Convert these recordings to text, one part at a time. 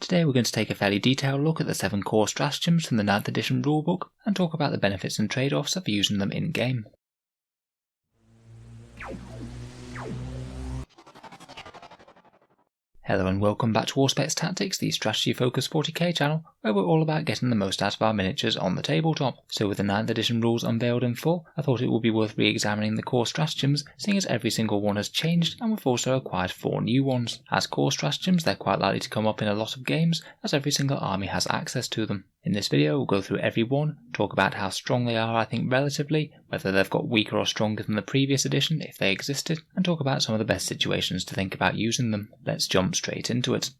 Today we're going to take a fairly detailed look at the 7 core stratagems from the 9th edition rulebook and talk about the benefits and trade-offs of using them in-game. Hello and welcome back to Auspex Tactics, the strategy focused 40k channel, where we're all about getting the most out of our miniatures on the tabletop. So with the 9th edition rules unveiled in full, I thought it would be worth re-examining the core stratagems, seeing as every single one has changed and we've also acquired 4 new ones. As core stratagems, they're quite likely to come up in a lot of games, as every single army has access to them. In this video we'll go through every one, talk about how strong they are I think relatively, whether they've got weaker or stronger than the previous edition if they existed, and talk about some of the best situations to think about using them. Let's jump straight into it.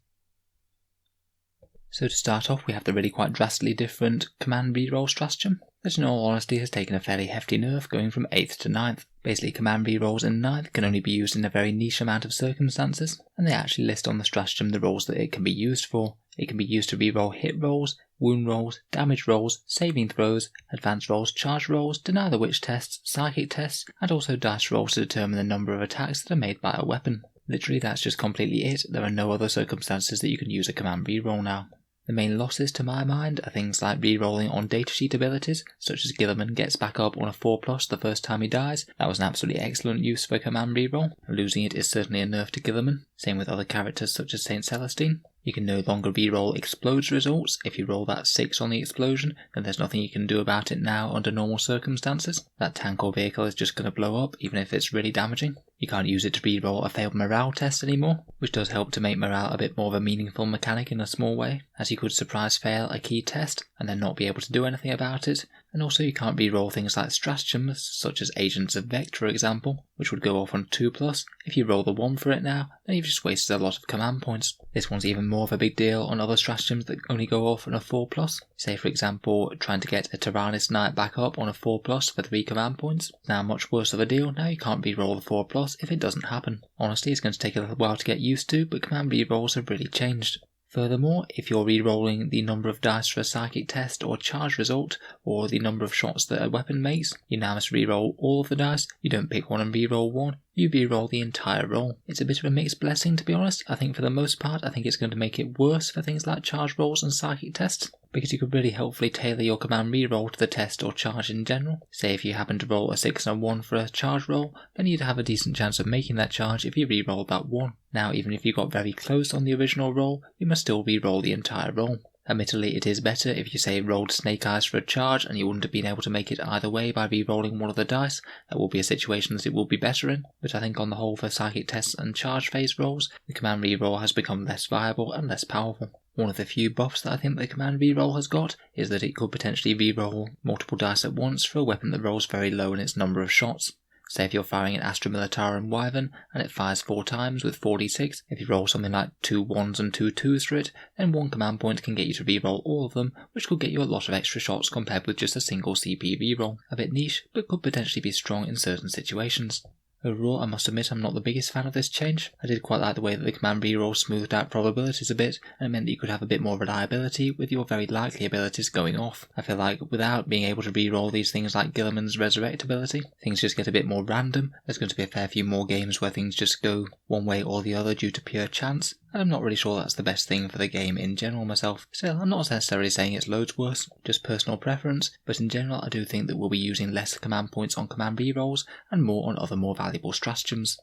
So to start off we have the really quite drastically different command reroll stratagem, that in all honesty has taken a fairly hefty nerf going from 8th to 9th. Basically command rerolls in 9th can only be used in a very niche amount of circumstances, and they actually list on the stratagem the rolls that it can be used for. It can be used to reroll hit rolls, wound rolls, damage rolls, saving throws, advance rolls, charge rolls, deny the witch tests, psychic tests, and also dice rolls to determine the number of attacks that are made by a weapon. Literally that's just completely it, there are no other circumstances that you can use a command reroll now. The main losses to my mind are things like rerolling on datasheet abilities, such as Guilliman gets back up on a 4+ the first time he dies. That was an absolutely excellent use for a command reroll. Losing it is certainly a nerf to Guilliman. Same with other characters such as Saint Celestine. You can no longer reroll explodes results. If you roll that 6 on the explosion, then there's nothing you can do about it now under normal circumstances. That tank or vehicle is just going to blow up, even if it's really damaging. You can't use it to reroll a failed morale test anymore, which does help to make morale a bit more of a meaningful mechanic in a small way, as you could surprise fail a key test and then not be able to do anything about it. And also you can't reroll things like stratagems, such as Agents of Vect for example, which would go off on 2+. If you roll the 1 for it now, then you've just wasted a lot of command points. This one's even more of a big deal on other stratagems that only go off on a 4+. Say for example, trying to get a Tyrannus Knight back up on a 4+ for 3 command points. Now much worse of a deal, now you can't reroll the 4+ if it doesn't happen. Honestly, it's going to take a little while to get used to, but command rerolls have really changed. Furthermore, if you're re-rolling the number of dice for a psychic test or charge result, or the number of shots that a weapon makes, you now must re-roll all of the dice. You don't pick one and re-roll one, you re-roll the entire roll. It's a bit of a mixed blessing to be honest. I think for the most part, I think it's going to make it worse for things like charge rolls and psychic tests, because you could really helpfully tailor your command re-roll to the test or charge in general. Say if you happen to roll a 6 and a 1 for a charge roll, then you'd have a decent chance of making that charge if you re-rolled that 1. Now even if you got very close on the original roll, you must still re-roll the entire roll. Admittedly, it is better if you say rolled snake eyes for a charge and you wouldn't have been able to make it either way by re-rolling one of the dice. That will be a situation that it will be better in, but I think on the whole for psychic tests and charge phase rolls, the command re-roll has become less viable and less powerful. One of the few buffs that I think the command reroll has got is that it could potentially reroll multiple dice at once for a weapon that rolls very low in its number of shots. Say if you're firing an Astra Militarum Wyvern and it fires 4 times with 4d6, if you roll something like 2 1s and 2 2s for it, then 1 command point can get you to reroll all of them, which could get you a lot of extra shots compared with just a single CP reroll. A bit niche, but could potentially be strong in certain situations. Overall, I must admit I'm not the biggest fan of this change. I did quite like the way that the command reroll smoothed out probabilities a bit, and it meant that you could have a bit more reliability with your very likely abilities going off. I feel like without being able to reroll these things like Guilliman's Resurrect ability, things just get a bit more random. There's going to be a fair few more games where things just go one way or the other due to pure chance, and I'm not really sure that's the best thing for the game in general myself. Still, I'm not necessarily saying it's loads worse, just personal preference, but in general I do think that we'll be using less command points on command rerolls and more on other more valuable stratagems.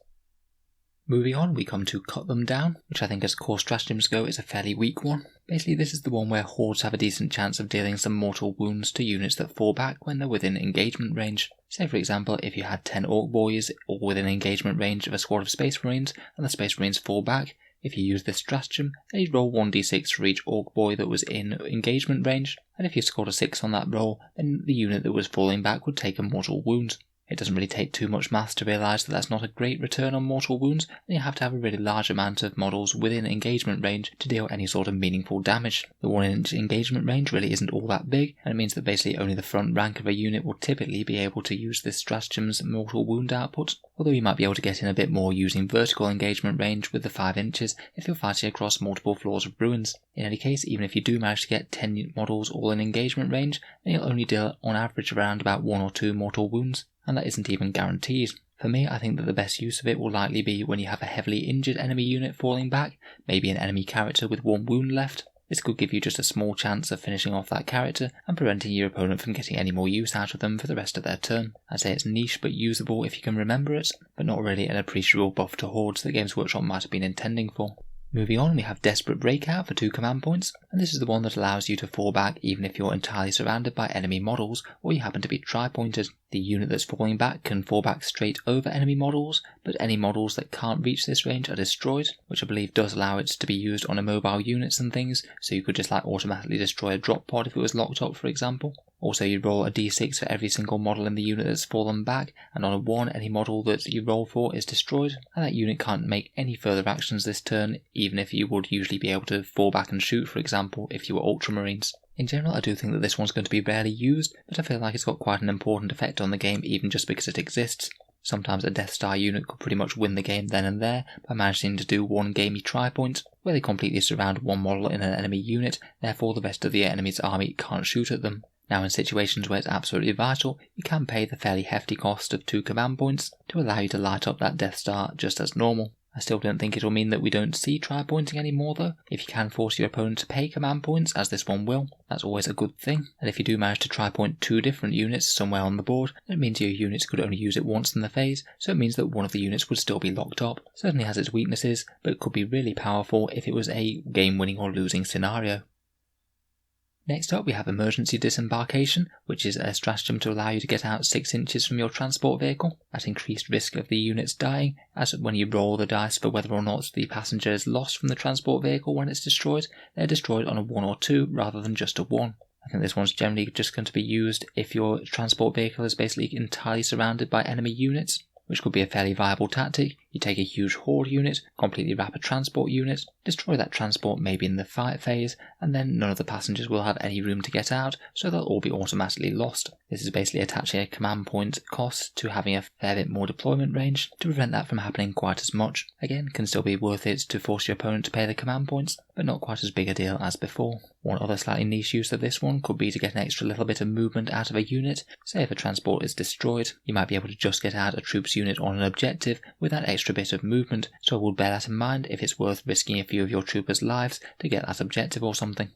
Moving on, we come to Cut Them Down, which I think as core stratagems go is a fairly weak one. Basically this is the one where hordes have a decent chance of dealing some mortal wounds to units that fall back when they're within engagement range. Say for example if you had 10 Orc Boys all within engagement range of a squad of Space Marines and the Space Marines fall back, if you use this stratagem, then you'd roll 1d6 for each Orc Boy that was in engagement range, and if you scored a 6 on that roll, then the unit that was falling back would take a mortal wound. It doesn't really take too much math to realise that that's not a great return on mortal wounds, and you have to have a really large amount of models within engagement range to deal any sort of meaningful damage. The 1-inch engagement range really isn't all that big, and it means that basically only the front rank of a unit will typically be able to use this stratagem's mortal wound output, although you might be able to get in a bit more using vertical engagement range with the 5 inches if you're fighting across multiple floors of ruins. In any case, even if you do manage to get 10 models all in engagement range, then you'll only deal on average around about 1 or 2 mortal wounds, and that isn't even guaranteed. For me, I think that the best use of it will likely be when you have a heavily injured enemy unit falling back, maybe an enemy character with 1 wound left. This could give you just a small chance of finishing off that character and preventing your opponent from getting any more use out of them for the rest of their turn. I'd say it's niche but usable if you can remember it, but not really an appreciable buff to hordes that Games Workshop might have been intending for. Moving on, we have Desperate Breakout for 2 command points, and this is the one that allows you to fall back even if you're entirely surrounded by enemy models or you happen to be tri-pointed. The unit that's falling back can fall back straight over enemy models, but any models that can't reach this range are destroyed, which I believe does allow it to be used on immobile units and things, so you could just automatically destroy a drop pod if it was locked up, for example. Also, you roll a d6 for every single model in the unit that's fallen back, and on a 1, any model that you roll for is destroyed, and that unit can't make any further actions this turn, even if you would usually be able to fall back and shoot, for example, if you were Ultramarines. In general, I do think that this one's going to be rarely used, but I feel like it's got quite an important effect on the game even just because it exists. Sometimes a Death Star unit could pretty much win the game then and there by managing to do one gamey tri-point, where they completely surround one model in an enemy unit, therefore the rest of the enemy's army can't shoot at them. Now in situations where it's absolutely vital, you can pay the fairly hefty cost of 2 command points to allow you to light up that Death Star just as normal. I still don't think it'll mean that we don't see tri-pointing anymore though. If you can force your opponent to pay command points, as this one will, that's always a good thing. And if you do manage to tri-point 2 different units somewhere on the board, it means your units could only use it once in the phase, so it means that one of the units would still be locked up. Certainly has its weaknesses, but it could be really powerful if it was a game-winning or losing scenario. Next up we have Emergency Disembarkation, which is a stratagem to allow you to get out 6 inches from your transport vehicle at increased risk of the units dying, as when you roll the dice for whether or not the passenger is lost from the transport vehicle when it's destroyed, they're destroyed on a 1 or 2 rather than just a 1. I think this one's generally just going to be used if your transport vehicle is basically entirely surrounded by enemy units, which could be a fairly viable tactic. You take a huge horde unit, completely wrap a transport unit, destroy that transport maybe in the fight phase, and then none of the passengers will have any room to get out, so they'll all be automatically lost. This is basically attaching a command point cost to having a fair bit more deployment range to prevent that from happening quite as much. Again, can still be worth it to force your opponent to pay the command points, but not quite as big a deal as before. One other slightly niche use of this one could be to get an extra little bit of movement out of a unit. Say if a transport is destroyed, you might be able to just get out a troops unit on an objective with that extra bit of movement, so we'll bear that in mind if it's worth risking a few of your troopers' lives to get that objective or something.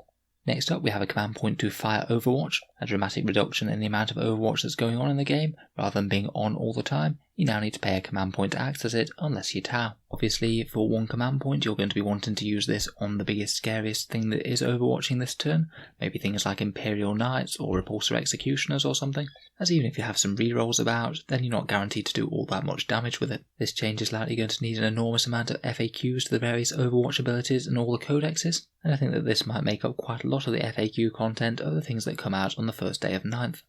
Next up we have a command point to fire Overwatch, a dramatic reduction in the amount of Overwatch that's going on in the game. Rather than being on all the time, you now need to pay a command point to access it unless you Tau. Obviously for 1 command point you're going to be wanting to use this on the biggest scariest thing that is overwatching this turn, maybe things like Imperial Knights or Repulsor Executioners or something, as even if you have some rerolls about, then you're not guaranteed to do all that much damage with it. This change is likely going to need an enormous amount of FAQs to the various Overwatch abilities and all the codexes, and I think that this might make up quite a lot of the FAQ content of the things that come out on the first day of 9th.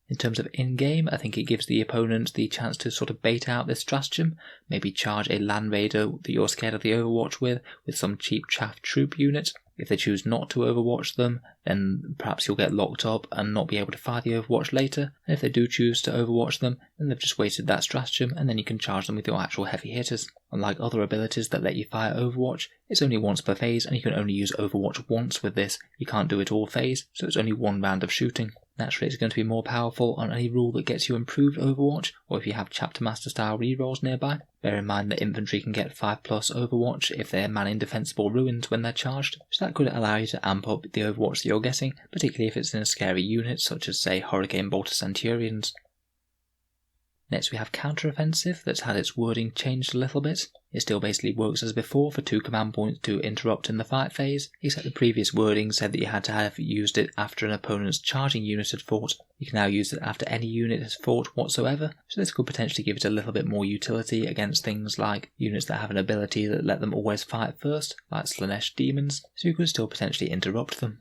In terms of in-game, I think it gives the opponent the chance to sort of bait out this stratagem, maybe charge a Land Raider that you're scared of the Overwatch with some cheap chaff troop unit. If they choose not to overwatch them, then perhaps you'll get locked up and not be able to fire the overwatch later, and if they do choose to overwatch them, then they've just wasted that stratagem and then you can charge them with your actual heavy hitters. Unlike other abilities that let you fire overwatch, it's only once per phase and you can only use overwatch once with this. You can't do it all phase, so it's only 1 round of shooting. Naturally it's going to be more powerful on any rule that gets you improved overwatch, or if you have chapter master style rerolls nearby. Bear in mind that infantry can get 5+ overwatch if they're manning defensible ruins when they're charged, so that could allow you to amp up the overwatch that you're getting, particularly if it's in a scary unit such as say Hurricane Bolter Centurions. Next we have Counteroffensive, that's had its wording changed a little bit. It still basically works as before for 2 command points to interrupt in the fight phase, except the previous wording said that you had to have used it after an opponent's charging unit had fought. You can now use it after any unit has fought whatsoever, so this could potentially give it a little bit more utility against things like units that have an ability that let them always fight first, like Slanesh demons, so you could still potentially interrupt them.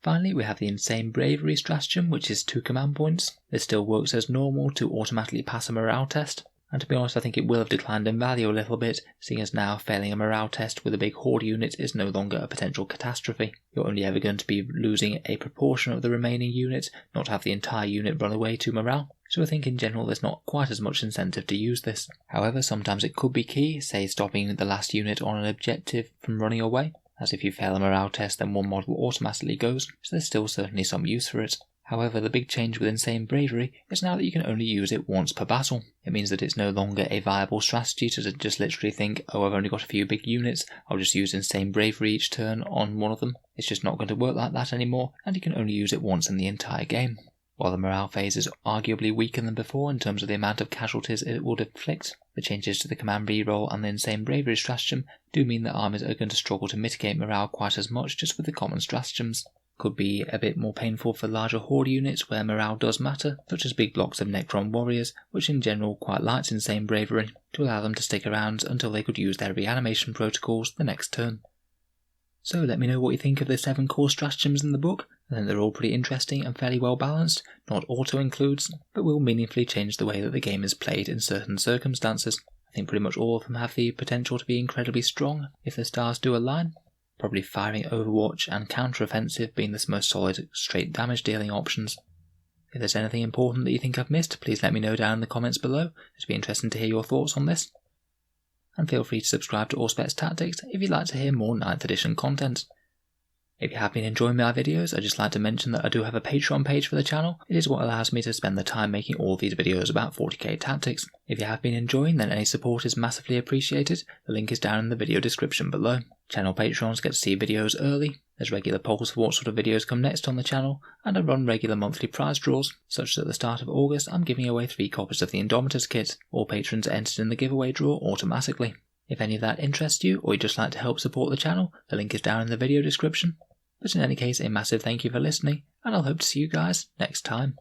Finally, we have the Insane Bravery stratagem, which is 2 command points. This still works as normal to automatically pass a morale test, and to be honest I think it will have declined in value a little bit, seeing as now failing a morale test with a big horde unit is no longer a potential catastrophe. You're only ever going to be losing a proportion of the remaining unit, not have the entire unit run away to morale. So I think in general there's not quite as much incentive to use this. However, sometimes it could be key, say stopping the last unit on an objective from running away, as if you fail a morale test then one model automatically goes, so there's still certainly some use for it. However, the big change with Insane Bravery is now that you can only use it once per battle. It means that it's no longer a viable strategy to just literally think, oh, I've only got a few big units, I'll just use Insane Bravery each turn on one of them. It's just not going to work like that anymore, and you can only use it once in the entire game. While the morale phase is arguably weaker than before in terms of the amount of casualties it would inflict, the changes to the command reroll and the Insane Bravery stratagem do mean that armies are going to struggle to mitigate morale quite as much just with the common stratagems. Could be a bit more painful for larger horde units where morale does matter, such as big blocks of Necron warriors, which in general quite likes Insane Bravery, to allow them to stick around until they could use their reanimation protocols the next turn. So let me know what you think of the 7 core stratagems in the book. I think they're all pretty interesting and fairly well balanced, not auto-includes, but will meaningfully change the way that the game is played in certain circumstances. I think pretty much all of them have the potential to be incredibly strong if the stars do align. Probably firing Overwatch and Counteroffensive being the most solid straight damage dealing options. If there's anything important that you think I've missed, please let me know down in the comments below. It'd be interesting to hear your thoughts on this. And feel free to subscribe to Auspex Tactics if you'd like to hear more 9th edition content. If you have been enjoying my videos, I'd just like to mention that I do have a Patreon page for the channel. It is what allows me to spend the time making all these videos about 40k tactics. If you have been enjoying, then any support is massively appreciated. The link is down in the video description below. Channel Patrons get to see videos early, there's regular polls for what sort of videos come next on the channel, and I run regular monthly prize draws, such that at the start of August I'm giving away 3 copies of the Indomitus kit. All patrons are entered in the giveaway draw automatically. If any of that interests you, or you'd just like to help support the channel, the link is down in the video description. But in any case, a massive thank you for listening, and I'll hope to see you guys next time.